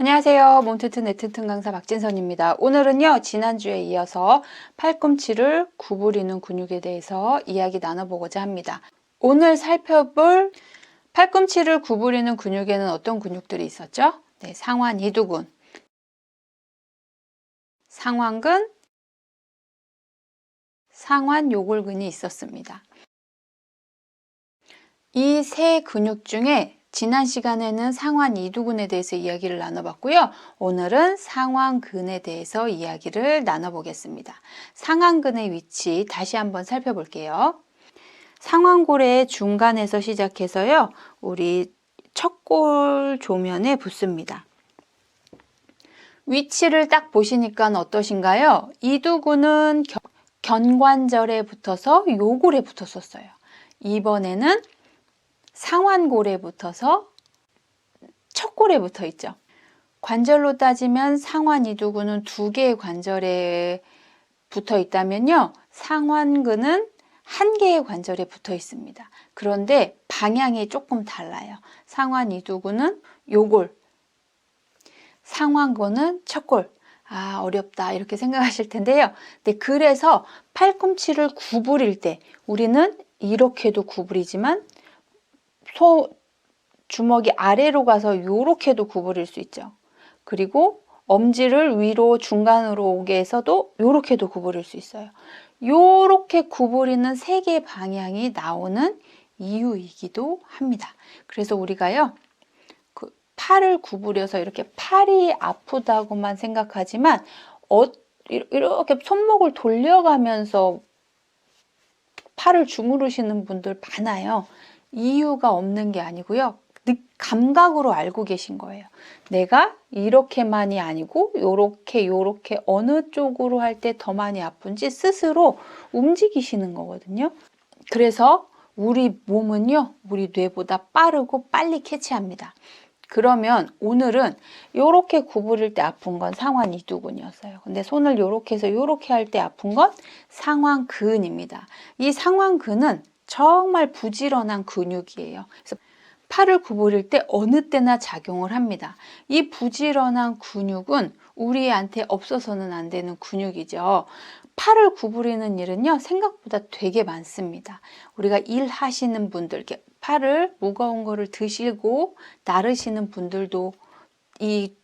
안녕하세요. 몸튼튼 내튼튼 강사 박진선입니다. 오늘은요, 지난주에 이어서 팔꿈치를 구부리는 근육에 대해서 이야기 나눠보고자 합니다. 오늘 살펴볼 팔꿈치를 구부리는 근육에는 어떤 근육들이 있었죠? 네, 상완 이두근, 상완근, 상완 요골근이 있었습니다. 이 세 근육 중에 지난 시간에는 상완 이두근에 대해서 이야기를 나눠봤고요. 오늘은 상완근에 대해서 이야기를 나눠보겠습니다. 상완근의 위치 다시 한번 살펴볼게요. 상완골의 중간에서 시작해서요. 우리 척골 조면에 붙습니다. 위치를 딱 보시니까 어떠신가요? 이두근은 견관절에 붙어서 요골에 붙었었어요. 이번에는 상완골에 붙어서 척골에 붙어 있죠. 관절로 따지면 상완 이두근은 두 개의 관절에 붙어 있다면요. 상완근은 한 개의 관절에 붙어 있습니다. 그런데 방향이 조금 달라요. 상완 이두근은 요골, 상완근은 척골. 아, 어렵다 이렇게 생각하실 텐데요. 네, 그래서 팔꿈치를 구부릴 때 우리는 이렇게도 구부리지만 주먹이 아래로 가서 이렇게도 구부릴 수 있죠. 그리고 엄지를 위로 중간으로 오게 해서도 이렇게도 구부릴 수 있어요. 이렇게 구부리는 세 개의 방향이 나오는 이유이기도 합니다. 그래서 우리가요, 팔을 구부려서 이렇게 팔이 아프다고만 생각하지만 이렇게 손목을 돌려가면서 팔을 주무르시는 분들 많아요. 이유가 없는 게 아니고요. 감각으로 알고 계신 거예요. 내가 이렇게만이 아니고 요렇게 어느 쪽으로 할 때 더 많이 아픈지 스스로 움직이시는 거거든요. 그래서 우리 몸은요, 우리 뇌보다 빠르고 빨리 캐치합니다. 그러면 오늘은 요렇게 구부릴 때 아픈 건 상완 이두근이었어요. 근데 손을 요렇게 해서 요렇게 할 때 아픈 건 상완근입니다. 이 상완근은 정말 부지런한 근육이에요. 그래서 팔을 구부릴 때 어느 때나 작용을 합니다. 이 부지런한 근육은 우리한테 없어서는 안 되는 근육이죠. 팔을 구부리는 일은요, 생각보다 되게 많습니다. 우리가 일하시는 분들, 팔을 무거운 거를 드시고 나르시는 분들도 이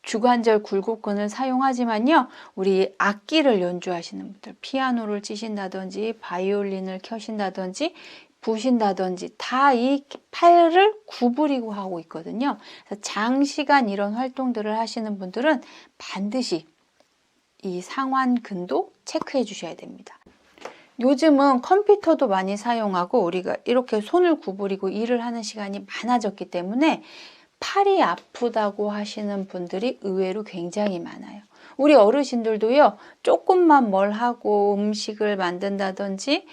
주관절 굴곡근을 사용하지만요, 우리 악기를 연주하시는 분들, 피아노를 치신다든지 바이올린을 켜신다든지 부신다든지 다 이 팔을 구부리고 하고 있거든요. 그래서 장시간 이런 활동들을 하시는 분들은 반드시 이 상완근도 체크해 주셔야 됩니다. 요즘은 컴퓨터도 많이 사용하고 우리가 이렇게 손을 구부리고 일을 하는 시간이 많아졌기 때문에 팔이 아프다고 하시는 분들이 의외로 굉장히 많아요. 우리 어르신들도요, 조금만 뭘 하고 음식을 만든다든지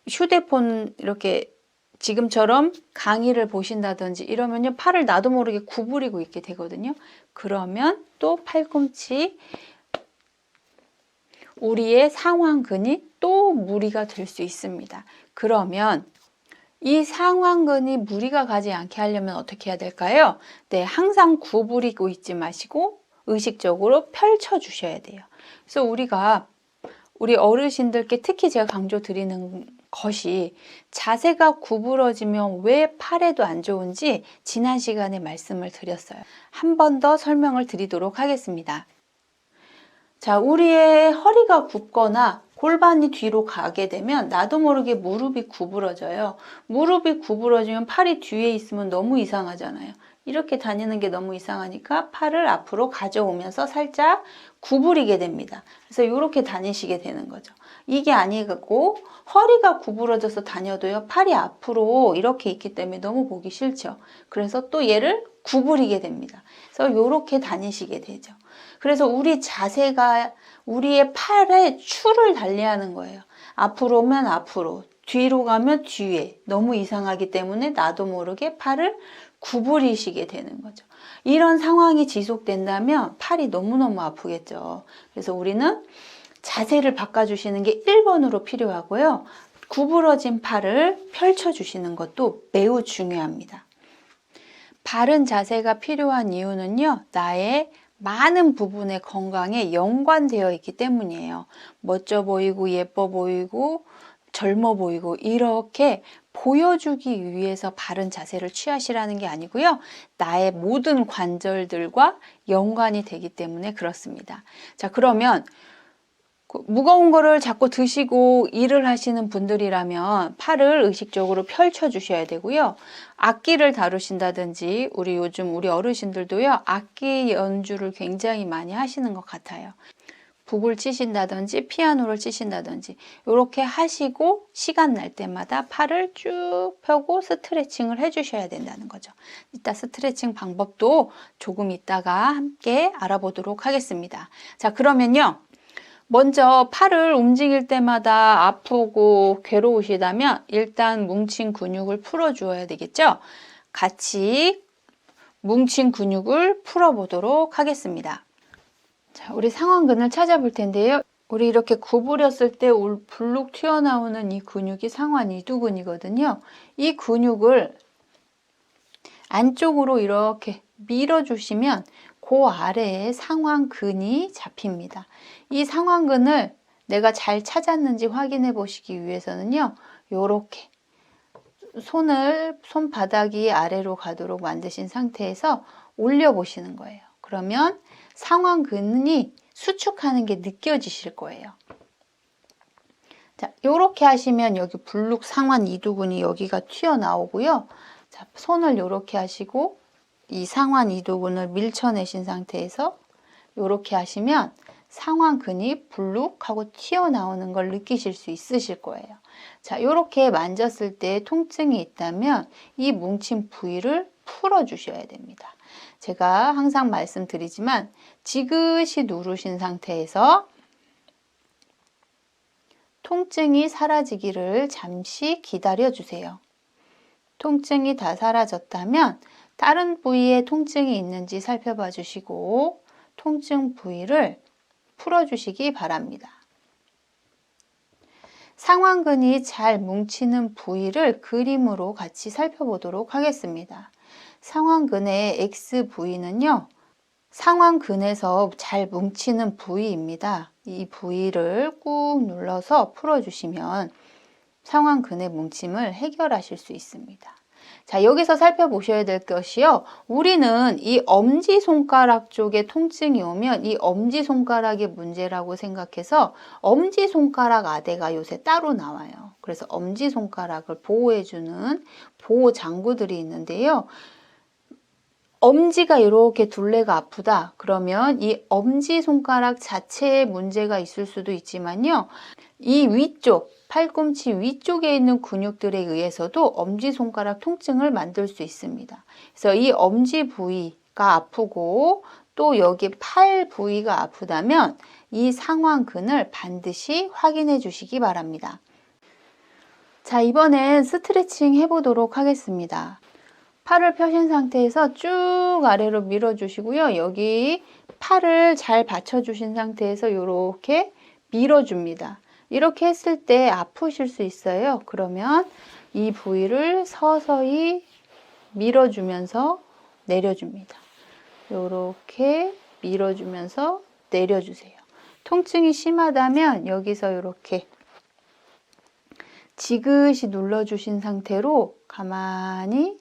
휴대폰 이렇게 지금처럼 강의를 보신다든지 이러면요, 팔을 나도 모르게 구부리고 있게 되거든요. 그러면 또 팔꿈치, 우리의 상완근이 또 무리가 될 수 있습니다. 그러면 이 상완근이 무리가 가지 않게 하려면 어떻게 해야 될까요? 네, 항상 구부리고 있지 마시고 의식적으로 펼쳐 주셔야 돼요. 그래서 우리 어르신들께 특히 제가 강조 드리는 것이 자세가 구부러지면 왜 팔에도 안 좋은지 지난 시간에 말씀을 드렸어요. 한 번 더 설명을 드리도록 하겠습니다. 자, 우리의 허리가 굽거나 골반이 뒤로 가게 되면 나도 모르게 무릎이 구부러져요. 무릎이 구부러지면 팔이 뒤에 있으면 너무 이상하잖아요. 이렇게 다니는 게 너무 이상하니까 팔을 앞으로 가져오면서 살짝 구부리게 됩니다. 그래서 이렇게 다니시게 되는 거죠. 이게 아니고 허리가 구부러져서 다녀도요, 팔이 앞으로 이렇게 있기 때문에 너무 보기 싫죠. 그래서 또 얘를 구부리게 됩니다. 그래서 이렇게 다니시게 되죠. 그래서 우리 자세가 우리의 팔에 추를 달리하는 거예요. 앞으로 오면 앞으로, 뒤로 가면 뒤에. 너무 이상하기 때문에 나도 모르게 팔을 구부리시게 되는 거죠. 이런 상황이 지속된다면 팔이 너무너무 아프겠죠. 그래서 우리는 자세를 바꿔주시는 게 1번으로 필요하고요. 구부러진 팔을 펼쳐주시는 것도 매우 중요합니다. 바른 자세가 필요한 이유는요, 나의 많은 부분의 건강에 연관되어 있기 때문이에요. 멋져 보이고 예뻐 보이고 젊어 보이고 이렇게 보여주기 위해서 바른 자세를 취하시라는 게 아니고요. 나의 모든 관절들과 연관이 되기 때문에 그렇습니다. 자, 그러면 무거운 거를 자꾸 드시고 일을 하시는 분들이라면 팔을 의식적으로 펼쳐 주셔야 되고요. 악기를 다루신다든지 우리 어르신들도요. 악기 연주를 굉장히 많이 하시는 것 같아요. 북을 치신다든지 피아노를 치신다든지 이렇게 하시고 시간 날 때마다 팔을 쭉 펴고 스트레칭을 해주셔야 된다는 거죠. 이따 스트레칭 방법도 조금 있다가 함께 알아보도록 하겠습니다. 자, 그러면요. 먼저 팔을 움직일 때마다 아프고 괴로우시다면 일단 뭉친 근육을 풀어 주어야 되겠죠? 같이 뭉친 근육을 풀어 보도록 하겠습니다. 자, 우리 상완근을 찾아볼 텐데요. 우리 이렇게 구부렸을 때 불룩 튀어나오는 이 근육이 상완 이두근이거든요. 이 근육을 안쪽으로 이렇게 밀어주시면 그 아래에 상완근이 잡힙니다. 이 상완근을 내가 잘 찾았는지 확인해 보시기 위해서는요. 요렇게 손바닥이 아래로 가도록 만드신 상태에서 올려 보시는 거예요. 그러면 상완근이 수축하는 게 느껴지실 거예요. 자, 요렇게 하시면 여기 불룩 상완 이두근이 여기가 튀어나오고요. 자, 손을 요렇게 하시고 이 상완 이두근을 밀쳐내신 상태에서 요렇게 하시면 상완근이 불룩하고 튀어나오는 걸 느끼실 수 있으실 거예요. 자, 요렇게 만졌을 때 통증이 있다면 이 뭉친 부위를 풀어 주셔야 됩니다. 제가 항상 말씀드리지만 지그시 누르신 상태에서 통증이 사라지기를 잠시 기다려 주세요. 통증이 다 사라졌다면 다른 부위에 통증이 있는지 살펴봐 주시고 통증 부위를 풀어주시기 바랍니다. 상완근이 잘 뭉치는 부위를 그림으로 같이 살펴보도록 하겠습니다. 상완근의 X 부위는요, 상완근에서 잘 뭉치는 부위입니다. 이 부위를 꾹 눌러서 풀어주시면 상완근의 뭉침을 해결하실 수 있습니다. 자, 여기서 살펴보셔야 될 것이요. 우리는 이 엄지손가락 쪽에 통증이 오면 이 엄지손가락의 문제라고 생각해서 엄지손가락 아대가 요새 따로 나와요. 그래서 엄지손가락을 보호해주는 보호장구들이 있는데요. 엄지가 이렇게 둘레가 아프다. 그러면 이 엄지손가락 자체에 문제가 있을 수도 있지만요. 이 위쪽, 팔꿈치 위쪽에 있는 근육들에 의해서도 엄지손가락 통증을 만들 수 있습니다. 그래서 이 엄지 부위가 아프고 또 여기 팔 부위가 아프다면 이 상완근을 반드시 확인해 주시기 바랍니다. 자, 이번엔 스트레칭 해보도록 하겠습니다. 팔을 펴신 상태에서 쭉 아래로 밀어주시고요. 여기 팔을 잘 받쳐주신 상태에서 이렇게 밀어줍니다. 이렇게 했을 때 아프실 수 있어요. 그러면 이 부위를 서서히 밀어주면서 내려줍니다. 이렇게 밀어주면서 내려주세요. 통증이 심하다면 여기서 이렇게 지그시 눌러주신 상태로 가만히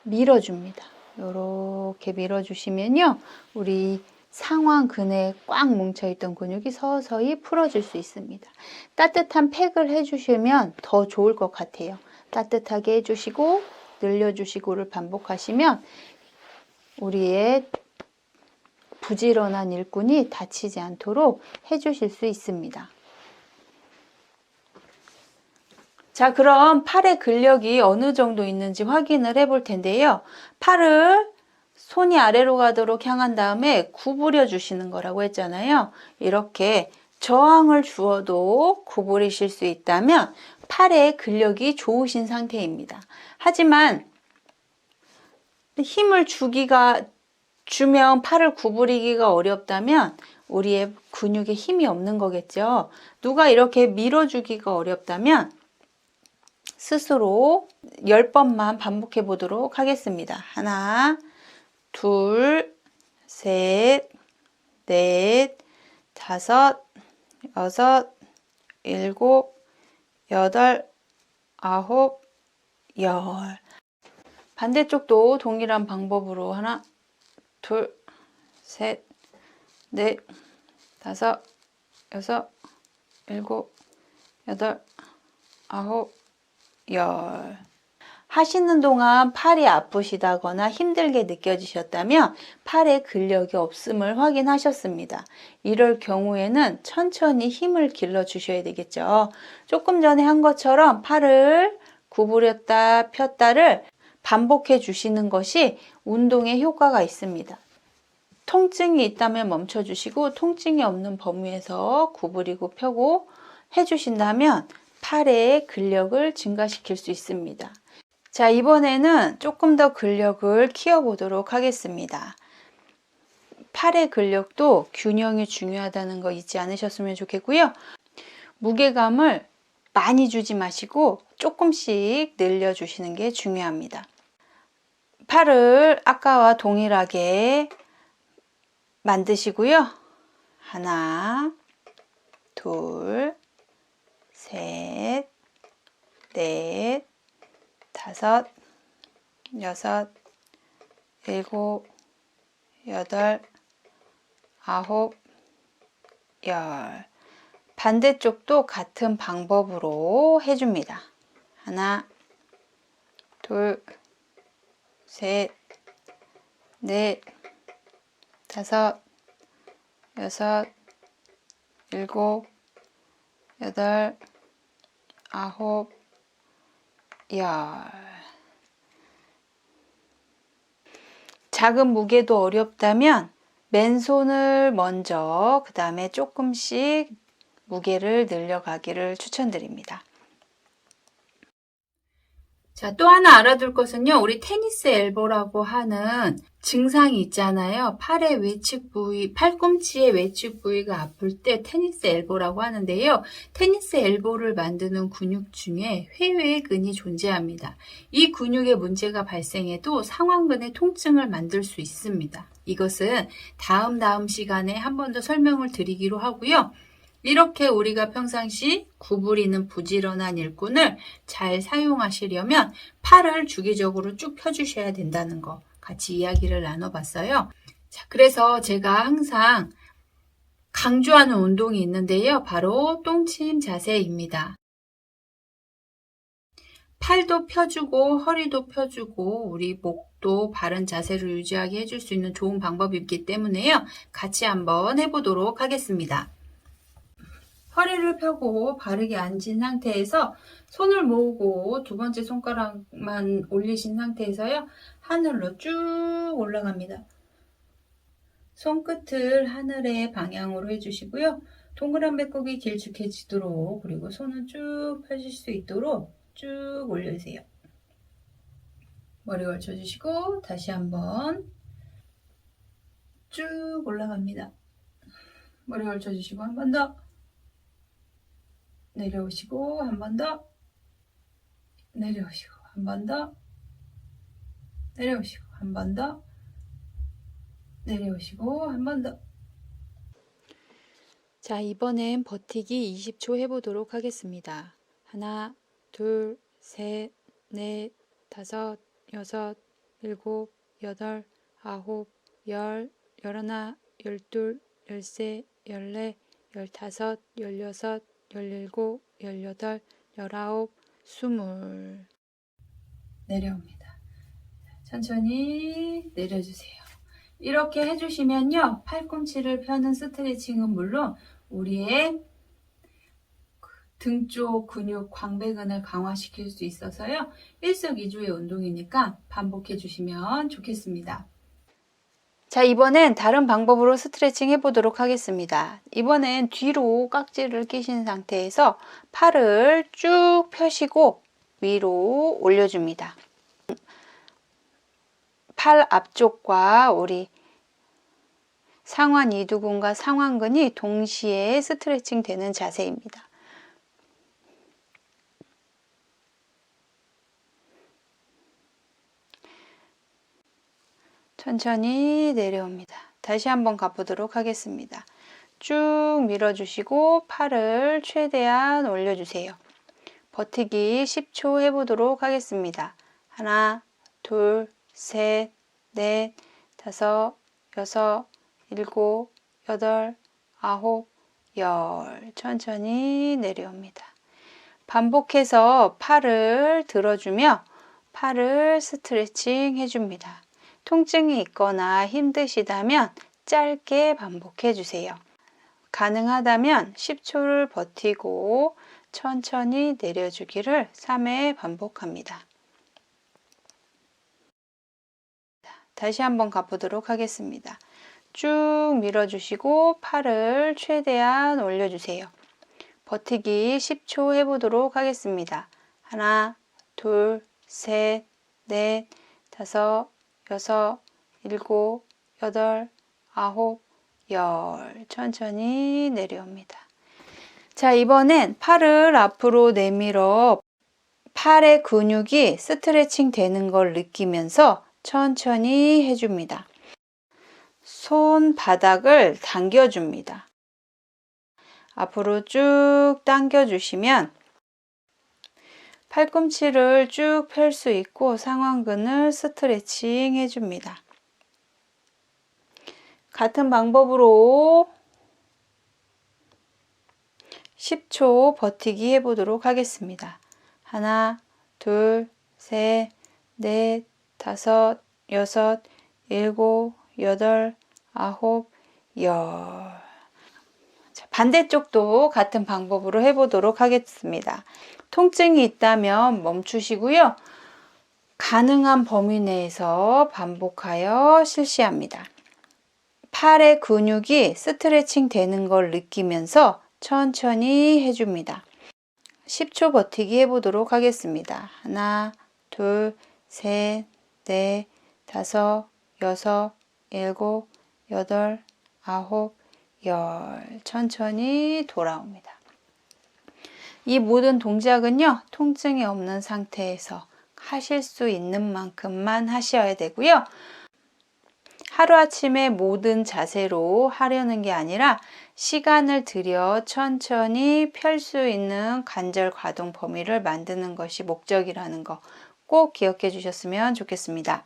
밀어줍니다. 이렇게 밀어주시면요. 우리 상완근에 꽉 뭉쳐있던 근육이 서서히 풀어질 수 있습니다. 따뜻한 팩을 해주시면 더 좋을 것 같아요. 따뜻하게 해주시고 늘려주시고를 반복하시면 우리의 부지런한 일꾼이 다치지 않도록 해주실 수 있습니다. 자, 그럼 팔의 근력이 어느 정도 있는지 확인을 해볼 텐데요. 팔을 손이 아래로 가도록 향한 다음에 구부려 주시는 거라고 했잖아요. 이렇게 저항을 주어도 구부리실 수 있다면 팔의 근력이 좋으신 상태입니다. 하지만 힘을 주면 팔을 구부리기가 어렵다면 우리의 근육에 힘이 없는 거겠죠. 누가 이렇게 밀어주기가 어렵다면 스스로 10번만 반복해 보도록 하겠습니다. 하나, 둘, 셋, 넷, 다섯, 여섯, 일곱, 여덟, 아홉, 열. 반대쪽도 동일한 방법으로 하나, 둘, 셋, 넷, 다섯, 여섯, 일곱, 여덟, 아홉, 열. 하시는 동안 팔이 아프시다거나 힘들게 느껴지셨다면 팔에 근력이 없음을 확인하셨습니다. 이럴 경우에는 천천히 힘을 길러 주셔야 되겠죠. 조금 전에 한 것처럼 팔을 구부렸다 폈다를 반복해 주시는 것이 운동에 효과가 있습니다. 통증이 있다면 멈춰 주시고 통증이 없는 범위에서 구부리고 펴고 해주신다면 팔의 근력을 증가시킬 수 있습니다. 자, 이번에는 조금 더 근력을 키워보도록 하겠습니다. 팔의 근력도 균형이 중요하다는 거 잊지 않으셨으면 좋겠고요. 무게감을 많이 주지 마시고 조금씩 늘려주시는 게 중요합니다. 팔을 아까와 동일하게 만드시고요. 하나, 둘, 셋, 넷, 다섯, 여섯, 일곱, 여덟, 아홉, 열. 반대쪽도 같은 방법으로 해줍니다. 하나, 둘, 셋, 넷, 다섯, 여섯, 일곱, 여덟, 아홉, 열. 작은 무게도 어렵다면 맨손을 먼저 그 다음에 조금씩 무게를 늘려가기를 추천드립니다. 자, 또 하나 알아둘 것은요. 우리 테니스 엘보라고 하는 증상이 있잖아요. 팔의 외측 부위, 팔꿈치의 외측 부위가 아플 때 테니스 엘보라고 하는데요. 테니스 엘보를 만드는 근육 중에 회외근이 존재합니다. 이 근육에 문제가 발생해도 상완근의 통증을 만들 수 있습니다. 이것은 다음 시간에 한 번 더 설명을 드리기로 하고요. 이렇게 우리가 평상시 구부리는 부지런한 일꾼을 잘 사용하시려면 팔을 주기적으로 쭉 펴주셔야 된다는 거 같이 이야기를 나눠봤어요. 자, 그래서 제가 항상 강조하는 운동이 있는데요. 바로 똥침 자세입니다. 팔도 펴주고 허리도 펴주고 우리 목도 바른 자세를 유지하게 해줄 수 있는 좋은 방법이기 때문에요. 같이 한번 해보도록 하겠습니다. 허리를 펴고 바르게 앉은 상태에서 손을 모으고 두 번째 손가락만 올리신 상태에서요. 하늘로 쭉 올라갑니다. 손끝을 하늘의 방향으로 해주시고요. 동그란 배꼽이 길쭉해지도록 그리고 손은 쭉 펴실 수 있도록 쭉 올려주세요. 머리 걸쳐주시고 다시 한번 쭉 올라갑니다. 머리 걸쳐주시고 한 번 더 내려오시고 한 번 더 내려오시고 한 번 더 내려오시고 한 번 더 내려오시고 한 번 더. 자, 이번엔 버티기 20초 해보도록 하겠습니다. 하나, 둘, 셋, 넷, 다섯, 여섯, 일곱, 여덟, 아홉, 열, 열하나, 열둘, 열세, 열네, 열다섯, 열여섯, 열일곱, 열여덟, 열아홉, 스물. 내려옵니다. 천천히 내려주세요. 이렇게 해주시면요. 팔꿈치를 펴는 스트레칭은 물론 우리의 등 쪽 근육 광배근을 강화시킬 수 있어서요. 일석이조의 운동이니까 반복해 주시면 좋겠습니다. 자, 이번엔 다른 방법으로 스트레칭 해보도록 하겠습니다. 이번엔 뒤로 깍지를 끼신 상태에서 팔을 쭉 펴시고 위로 올려줍니다. 팔 앞쪽과 우리 상완 이두근과 상완근이 동시에 스트레칭 되는 자세입니다. 천천히 내려옵니다. 다시 한번 가보도록 하겠습니다. 쭉 밀어주시고 팔을 최대한 올려주세요. 버티기 10초 해보도록 하겠습니다. 하나, 둘, 셋, 넷, 다섯, 여섯, 일곱, 여덟, 아홉, 열. 천천히 내려옵니다. 반복해서 팔을 들어주며 팔을 스트레칭 해줍니다. 통증이 있거나 힘드시다면 짧게 반복해 주세요. 가능하다면 10초를 버티고 천천히 내려주기를 3회 반복합니다. 다시 한번 가보도록 하겠습니다. 쭉 밀어주시고 팔을 최대한 올려주세요. 버티기 10초 해보도록 하겠습니다. 하나, 둘, 셋, 넷, 다섯, 여섯, 일곱, 여덟, 아홉, 열. 천천히 내려옵니다. 자, 이번엔 팔을 앞으로 내밀어 팔의 근육이 스트레칭 되는 걸 느끼면서 천천히 해줍니다. 손바닥을 당겨줍니다. 앞으로 쭉 당겨주시면 팔꿈치를 쭉 펼 수 있고 상완근을 스트레칭 해줍니다. 같은 방법으로 10초 버티기 해보도록 하겠습니다. 하나, 둘, 셋, 넷, 다섯, 여섯, 일곱, 여덟, 아홉, 열. 자, 반대쪽도 같은 방법으로 해보도록 하겠습니다. 통증이 있다면 멈추시고요. 가능한 범위 내에서 반복하여 실시합니다. 팔의 근육이 스트레칭 되는 걸 느끼면서 천천히 해줍니다. 10초 버티기 해보도록 하겠습니다. 하나, 둘, 셋, 넷, 다섯, 여섯, 일곱, 여덟, 아홉, 열. 천천히 돌아옵니다. 이 모든 동작은요, 통증이 없는 상태에서 하실 수 있는 만큼만 하셔야 되고요. 하루아침에 모든 자세로 하려는 게 아니라 시간을 들여 천천히 펼 수 있는 관절 가동 범위를 만드는 것이 목적이라는 거 꼭 기억해 주셨으면 좋겠습니다.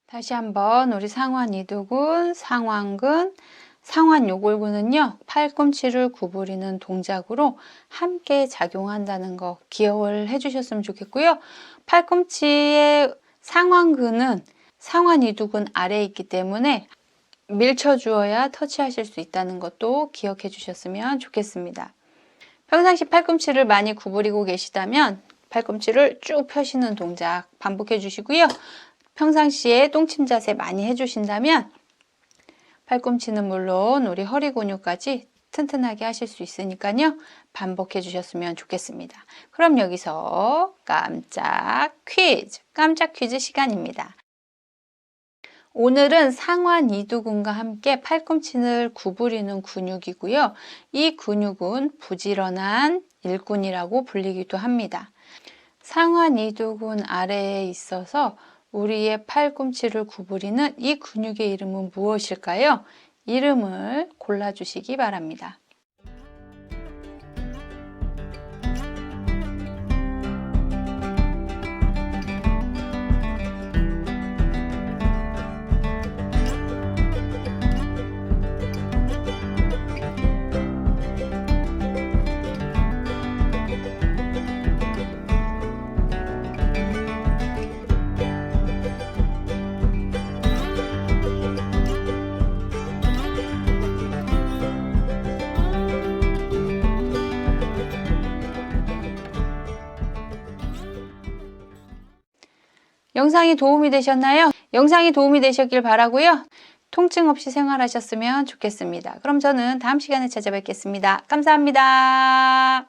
다시 한번 우리 상완 이두근, 상완근, 상완 요골근은요, 팔꿈치를 구부리는 동작으로 함께 작용한다는 거 기억을 해 주셨으면 좋겠고요. 팔꿈치의 상완근은 상완 이두근 아래에 있기 때문에 밀쳐주어야 터치하실 수 있다는 것도 기억해 주셨으면 좋겠습니다. 평상시 팔꿈치를 많이 구부리고 계시다면 팔꿈치를 쭉 펴시는 동작 반복해 주시고요. 평상시에 똥침 자세 많이 해주신다면 팔꿈치는 물론 우리 허리 근육까지 튼튼하게 하실 수 있으니까요. 반복해 주셨으면 좋겠습니다. 그럼 여기서 깜짝 퀴즈 시간입니다. 오늘은 상완 이두근과 함께 팔꿈치를 구부리는 근육이고요. 이 근육은 부지런한 일꾼이라고 불리기도 합니다. 상완 이두근 아래에 있어서 우리의 팔꿈치를 구부리는 이 근육의 이름은 무엇일까요? 이름을 골라주시기 바랍니다. 영상이 도움이 되셨나요? 영상이 도움이 되셨길 바라고요. 통증 없이 생활하셨으면 좋겠습니다. 그럼 저는 다음 시간에 찾아뵙겠습니다. 감사합니다.